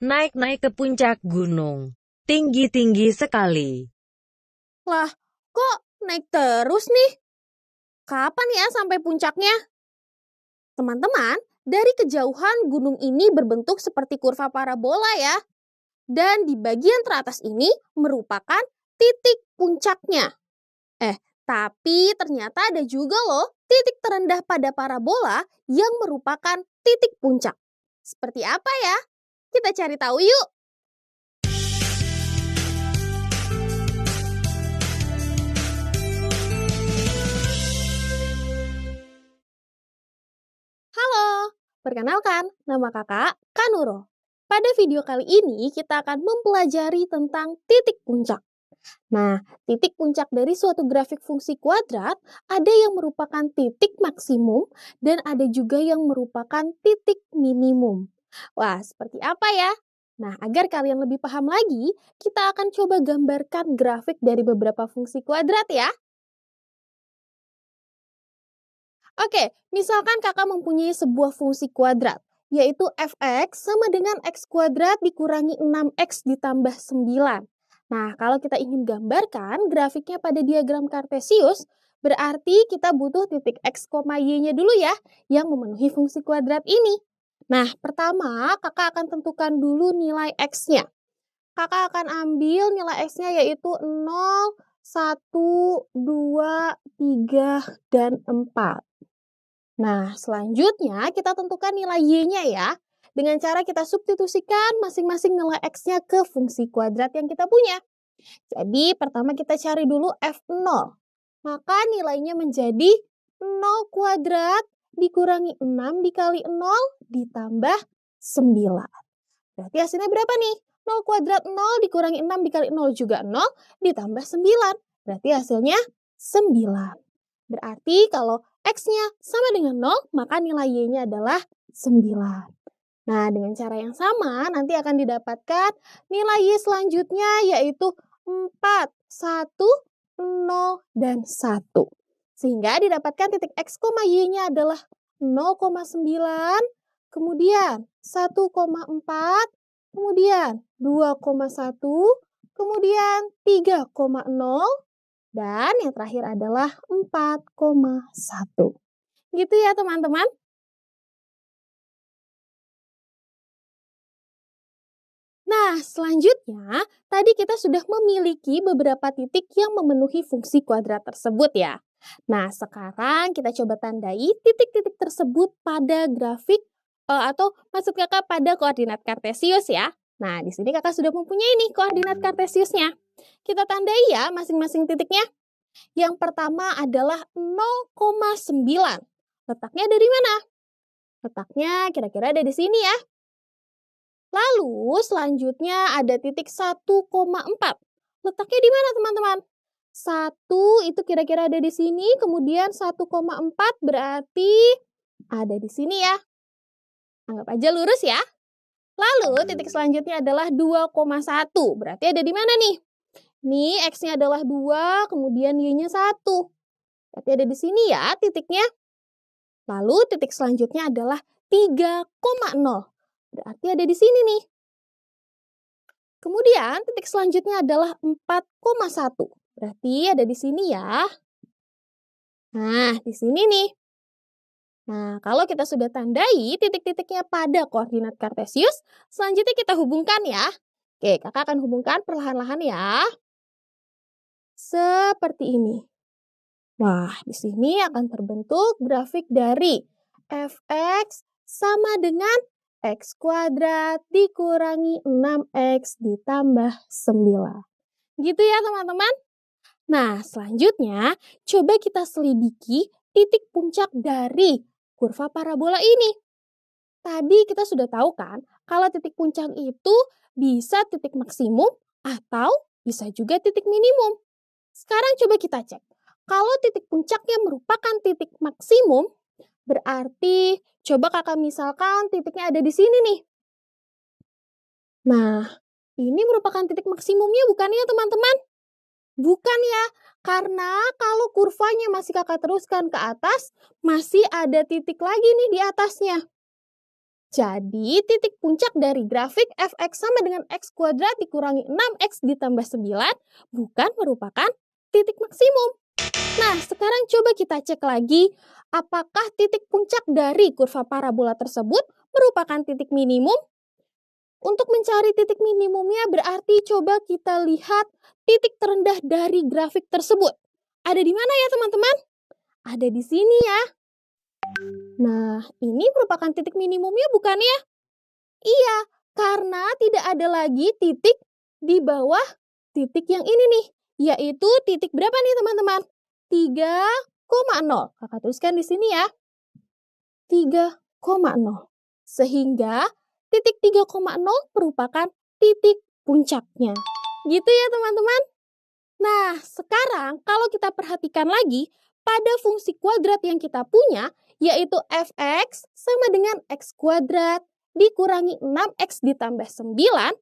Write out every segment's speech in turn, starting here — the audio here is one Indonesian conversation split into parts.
naik-naik ke puncak gunung. Tinggi-tinggi sekali. Lah, kok naik terus nih? Kapan ya sampai puncaknya? Teman-teman, dari kejauhan gunung ini berbentuk seperti kurva parabola ya. Dan di bagian teratas ini merupakan titik puncaknya. Tapi ternyata ada juga loh titik terendah pada parabola yang merupakan titik puncak. Seperti apa ya? Kita cari tahu yuk. Halo, perkenalkan nama kakak Kanuro. Pada video kali ini kita akan mempelajari tentang titik puncak. Nah, titik puncak dari suatu grafik fungsi kuadrat ada yang merupakan titik maksimum dan ada juga yang merupakan titik minimum. Wah, seperti apa ya? Nah, agar kalian lebih paham lagi, kita akan coba gambarkan grafik dari beberapa fungsi kuadrat ya. Oke, misalkan kakak mempunyai sebuah fungsi kuadrat, yaitu f(x) sama dengan x kuadrat dikurangi 6x ditambah 9. Nah, kalau kita ingin gambarkan grafiknya pada diagram Kartesius, berarti kita butuh titik x, y-nya dulu ya, yang memenuhi fungsi kuadrat ini. Nah, pertama kakak akan tentukan dulu nilai x-nya. Kakak akan ambil nilai x-nya yaitu 0, 1, 2, 3, dan 4. Nah, selanjutnya kita tentukan nilai y-nya ya. Dengan cara kita substitusikan masing-masing nilai x-nya ke fungsi kuadrat yang kita punya. Jadi, pertama kita cari dulu f0. Maka nilainya menjadi 0 kuadrat dikurangi 6 dikali 0 ditambah 9. Berarti hasilnya berapa nih? 0 kuadrat 0 dikurangi 6 dikali 0 juga 0 ditambah 9. Berarti hasilnya 9. Berarti kalau x-nya sama dengan 0, maka nilai y-nya adalah 9. Nah, dengan cara yang sama, nanti akan didapatkan nilai y selanjutnya, yaitu 4, 1, 0, dan 1. Sehingga didapatkan titik x, y-nya adalah 0,9, kemudian 1,4, kemudian 2,1, kemudian 3,0, dan yang terakhir adalah 4,1. Gitu ya teman-teman. Nah, selanjutnya tadi kita sudah memiliki beberapa titik yang memenuhi fungsi kuadrat tersebut ya. Nah, sekarang kita coba tandai titik-titik tersebut pada grafik atau maksud kakak pada koordinat Kartesius ya. Nah, di sini kakak sudah mempunyai nih koordinat Kartesiusnya. Kita tandai ya masing-masing titiknya. Yang pertama adalah 0,9. Letaknya ada di mana? Letaknya kira-kira ada di sini ya. Lalu selanjutnya ada titik 1,4. Letaknya di mana teman-teman? 1 itu kira-kira ada di sini, kemudian 1,4 berarti ada di sini ya. Anggap aja lurus ya. Lalu titik selanjutnya adalah 2,1. Berarti ada di mana nih? Nih, X-nya adalah 2, kemudian Y-nya 1. Berarti ada di sini ya titiknya. Lalu titik selanjutnya adalah 3,0. Berarti ada di sini nih. Kemudian titik selanjutnya adalah 4,1. Berarti ada di sini ya. Nah, di sini nih. Nah, kalau kita sudah tandai titik-titiknya pada koordinat Kartesius, selanjutnya kita hubungkan ya. Oke, kakak akan hubungkan perlahan-lahan ya. Seperti ini. Wah, di sini akan terbentuk grafik dari f(x) sama dengan x kuadrat dikurangi 6x ditambah 9. Gitu ya teman-teman. Nah, selanjutnya coba kita selidiki titik puncak dari kurva parabola ini. Tadi kita sudah tahu kan, kalau titik puncak itu bisa titik maksimum atau bisa juga titik minimum. Sekarang coba kita cek. Kalau titik puncaknya merupakan titik maksimum, berarti coba kakak misalkan titiknya ada di sini nih. Nah, ini merupakan titik maksimumnya bukan ya teman-teman? Bukan ya, karena kalau kurvanya masih kakak teruskan ke atas, masih ada titik lagi nih di atasnya. Jadi, titik puncak dari grafik f(x) sama dengan x kuadrat dikurangi 6x ditambah 9 bukan merupakan titik maksimum. Nah, sekarang coba kita cek lagi apakah titik puncak dari kurva parabola tersebut merupakan titik minimum. Untuk mencari titik minimumnya berarti coba kita lihat titik terendah dari grafik tersebut. Ada di mana ya teman-teman? Ada di sini ya. Nah, ini merupakan titik minimumnya bukan ya? Iya, karena tidak ada lagi titik di bawah titik yang ini nih, yaitu titik berapa nih teman-teman? 3,0. Kakak tuliskan di sini ya. 3,0. Sehingga titik 3,0 merupakan titik puncaknya. Gitu ya teman-teman. Nah, sekarang kalau kita perhatikan lagi, pada fungsi kuadrat yang kita punya, yaitu f(x) sama dengan x kuadrat dikurangi 6x ditambah 9,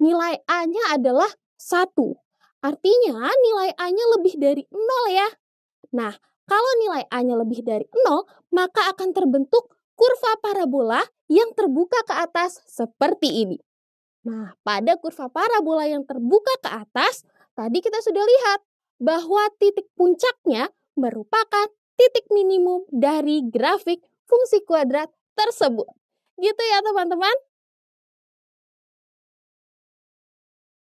nilai A-nya adalah 1. Artinya nilai A-nya lebih dari 0 ya. Nah, kalau nilai A-nya lebih dari 0, maka akan terbentuk kurva parabola yang terbuka ke atas seperti ini. Nah, pada kurva parabola yang terbuka ke atas, tadi kita sudah lihat bahwa titik puncaknya merupakan titik minimum dari grafik fungsi kuadrat tersebut. Gitu ya teman-teman.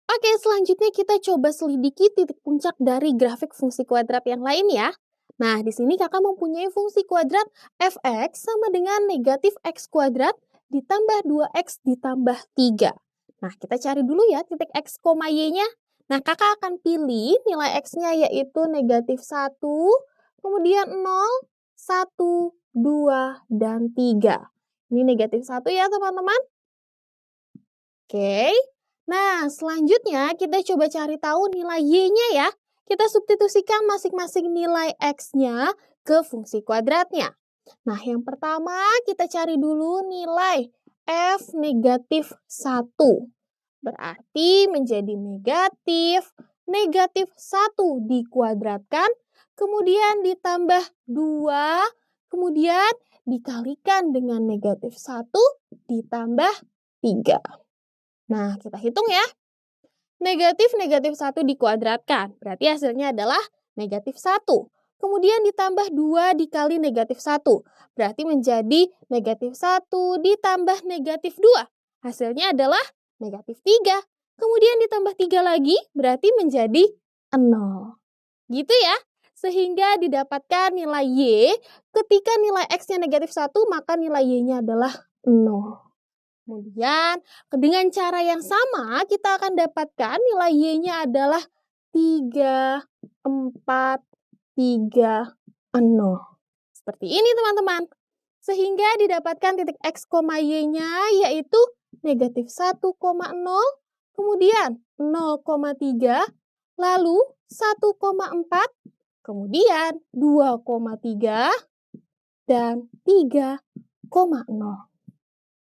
Oke, selanjutnya kita coba selidiki titik puncak dari grafik fungsi kuadrat yang lain ya. Nah, di sini kakak mempunyai fungsi kuadrat f(x) sama dengan negatif x kuadrat ditambah 2x ditambah 3. Nah, kita cari dulu ya titik x, y-nya. Nah, kakak akan pilih nilai x-nya yaitu negatif 1, kemudian 0, 1, 2, dan 3. Ini negatif 1 ya teman-teman. Oke. Nah, selanjutnya kita coba cari tahu nilai y-nya ya. Kita substitusikan masing-masing nilai x-nya ke fungsi kuadratnya. Nah, yang pertama kita cari dulu nilai f negatif 1. Berarti menjadi negatif 1 dikuadratkan, kemudian ditambah 2, kemudian dikalikan dengan negatif 1 ditambah 3. Nah, kita hitung ya. Negatif 1 dikuadratkan, berarti hasilnya adalah negatif 1. Kemudian ditambah 2 dikali negatif 1, berarti menjadi negatif 1 ditambah negatif 2. Hasilnya adalah negatif 3. Kemudian ditambah 3 lagi, berarti menjadi 0. Gitu ya. Sehingga didapatkan nilai Y, ketika nilai X-nya negatif 1, maka nilai Y-nya adalah 0. Kemudian, dengan cara yang sama, kita akan dapatkan nilai Y-nya adalah 3, 4, 3, 0. Seperti ini teman-teman. Sehingga didapatkan titik X, Y-nya yaitu negatif 1,0, kemudian 0,3, lalu 1,4, kemudian 2,3, dan 3,0.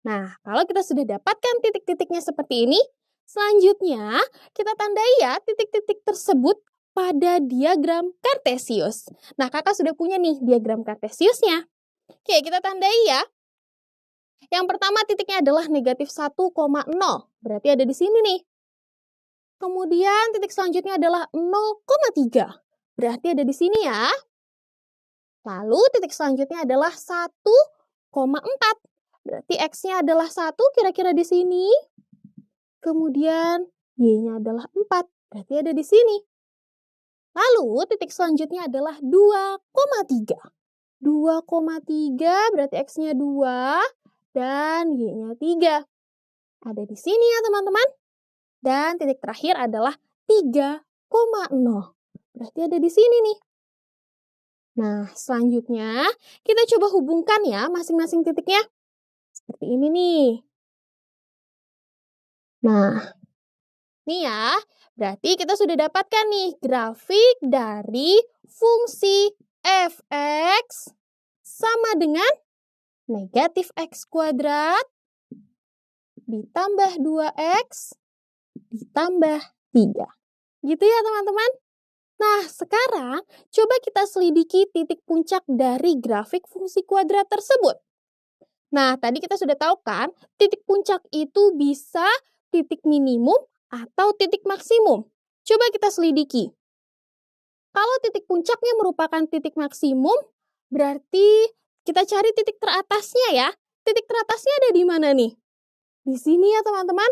Nah, kalau kita sudah dapatkan titik-titiknya seperti ini, selanjutnya kita tandai ya titik-titik tersebut pada diagram Kartesius. Nah, kakak sudah punya nih diagram Kartesiusnya. Oke, kita tandai ya. Yang pertama titiknya adalah negatif 1,0, berarti ada di sini nih. Kemudian titik selanjutnya adalah 0,3, berarti ada di sini ya. Lalu titik selanjutnya adalah 1,4. Berarti X-nya adalah 1, kira-kira di sini. Kemudian Y-nya adalah 4, berarti ada di sini. Lalu titik selanjutnya adalah 2,3. 2,3 berarti X-nya 2 dan Y-nya 3. Ada di sini ya teman-teman. Dan titik terakhir adalah 3,0. Berarti ada di sini nih. Nah, selanjutnya kita coba hubungkan ya masing-masing titiknya. Seperti ini nih. Nah, nih ya, berarti kita sudah dapatkan nih grafik dari fungsi f(x) sama dengan negatif x kuadrat ditambah 2x ditambah 3. Gitu ya teman-teman? Nah, sekarang coba kita selidiki titik puncak dari grafik fungsi kuadrat tersebut. Nah, tadi kita sudah tahu kan, titik puncak itu bisa titik minimum atau titik maksimum. Coba kita selidiki. Kalau titik puncaknya merupakan titik maksimum, berarti kita cari titik teratasnya ya. Titik teratasnya ada di mana nih? Di sini ya teman-teman.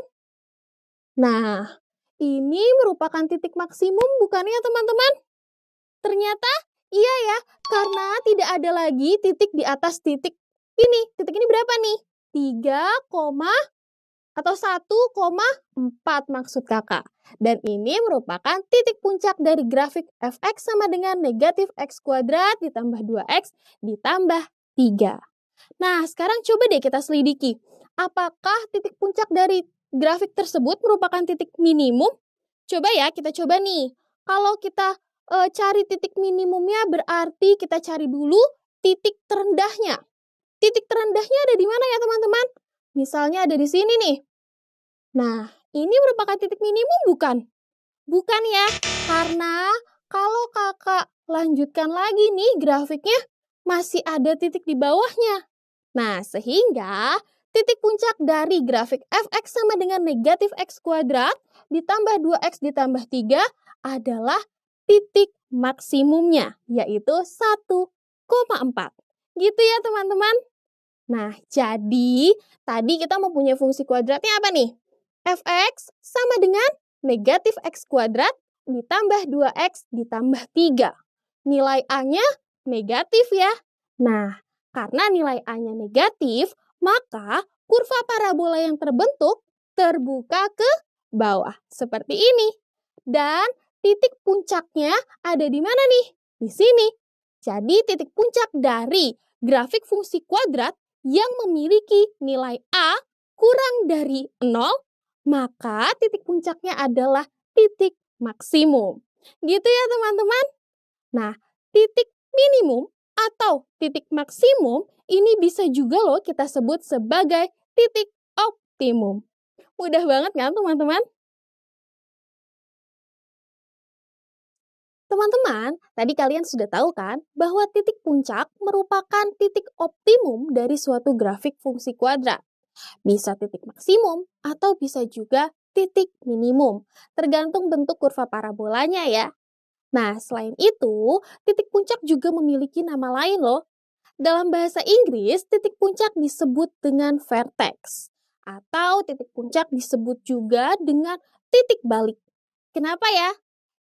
Nah, ini merupakan titik maksimum bukan ya teman-teman? Ternyata iya ya, karena tidak ada lagi titik di atas titik ini. Titik ini berapa nih? 3, atau 1,4 maksud kakak. Dan ini merupakan titik puncak dari grafik fx sama dengan negatif x kuadrat ditambah 2x ditambah 3. Nah, sekarang coba deh kita selidiki. Apakah titik puncak dari grafik tersebut merupakan titik minimum? Coba ya, kita coba nih. Kalau kita cari titik minimumnya berarti kita cari dulu titik terendahnya. Titik terendahnya ada di mana ya teman-teman? Misalnya ada di sini nih. Nah, ini merupakan titik minimum bukan? Bukan ya, karena kalau kakak lanjutkan lagi nih grafiknya, masih ada titik di bawahnya. Nah, sehingga titik puncak dari grafik fx sama dengan negatif x kuadrat ditambah 2x ditambah 3 adalah titik maksimumnya, yaitu 1,4. Gitu ya teman-teman. Nah, jadi tadi kita mempunyai fungsi kuadratnya apa nih? Fx sama dengan negatif x kuadrat ditambah 2x ditambah 3. Nilai A-nya negatif ya. Nah, karena nilai A-nya negatif, maka kurva parabola yang terbentuk terbuka ke bawah. Seperti ini. Dan titik puncaknya ada di mana nih? Di sini. Jadi titik puncak dari grafik fungsi kuadrat yang memiliki nilai A kurang dari 0, maka titik puncaknya adalah titik maksimum. Gitu ya teman-teman. Nah, titik minimum atau titik maksimum ini bisa juga loh kita sebut sebagai titik optimum. Mudah banget kan teman-teman? Teman-teman, tadi kalian sudah tahu kan bahwa titik puncak merupakan titik optimum dari suatu grafik fungsi kuadrat. Bisa titik maksimum atau bisa juga titik minimum, tergantung bentuk kurva parabolanya ya. Nah, selain itu, titik puncak juga memiliki nama lain loh. Dalam bahasa Inggris, titik puncak disebut dengan vertex, atau titik puncak disebut juga dengan titik balik. Kenapa ya?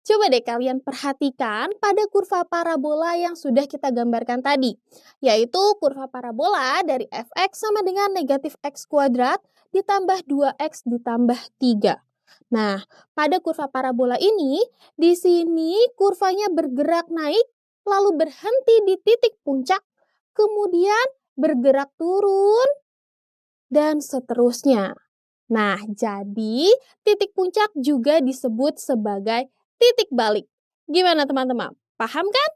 Coba deh kalian perhatikan pada kurva parabola yang sudah kita gambarkan tadi, yaitu kurva parabola dari fx sama dengan negatif x kuadrat ditambah 2x ditambah 3. Nah, pada kurva parabola ini, di sini kurvanya bergerak naik, lalu berhenti di titik puncak, kemudian bergerak turun, dan seterusnya. Nah, jadi titik puncak juga disebut sebagai titik balik. Gimana teman-teman? Paham kan?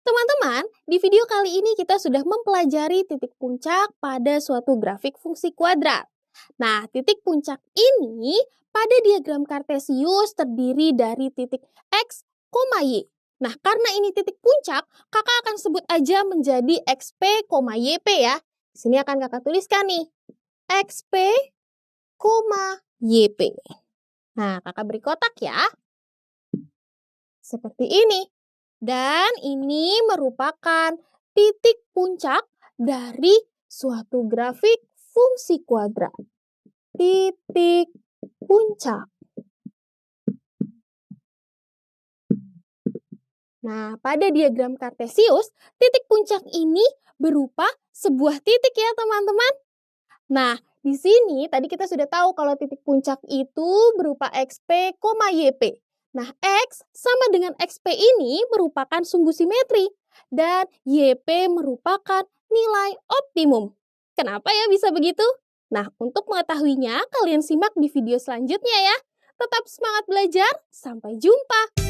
Teman-teman, di video kali ini kita sudah mempelajari titik puncak pada suatu grafik fungsi kuadrat. Nah, titik puncak ini pada diagram Kartesius terdiri dari titik X, Y. Nah, karena ini titik puncak, kakak akan sebut aja menjadi XP, YP ya. Di sini akan kakak tuliskan nih, XP, YP. Nah, kakak beri kotak ya. Seperti ini. Dan ini merupakan titik puncak dari suatu grafik fungsi kuadrat. Titik puncak. Nah, pada diagram Kartesius, titik puncak ini berupa sebuah titik ya teman-teman. Nah, di sini tadi kita sudah tahu kalau titik puncak itu berupa XP, YP. Nah, X sama dengan XP ini merupakan sumbu simetri dan YP merupakan nilai optimum. Kenapa ya bisa begitu? Nah, untuk mengetahuinya, kalian simak di video selanjutnya ya. Tetap semangat belajar, sampai jumpa!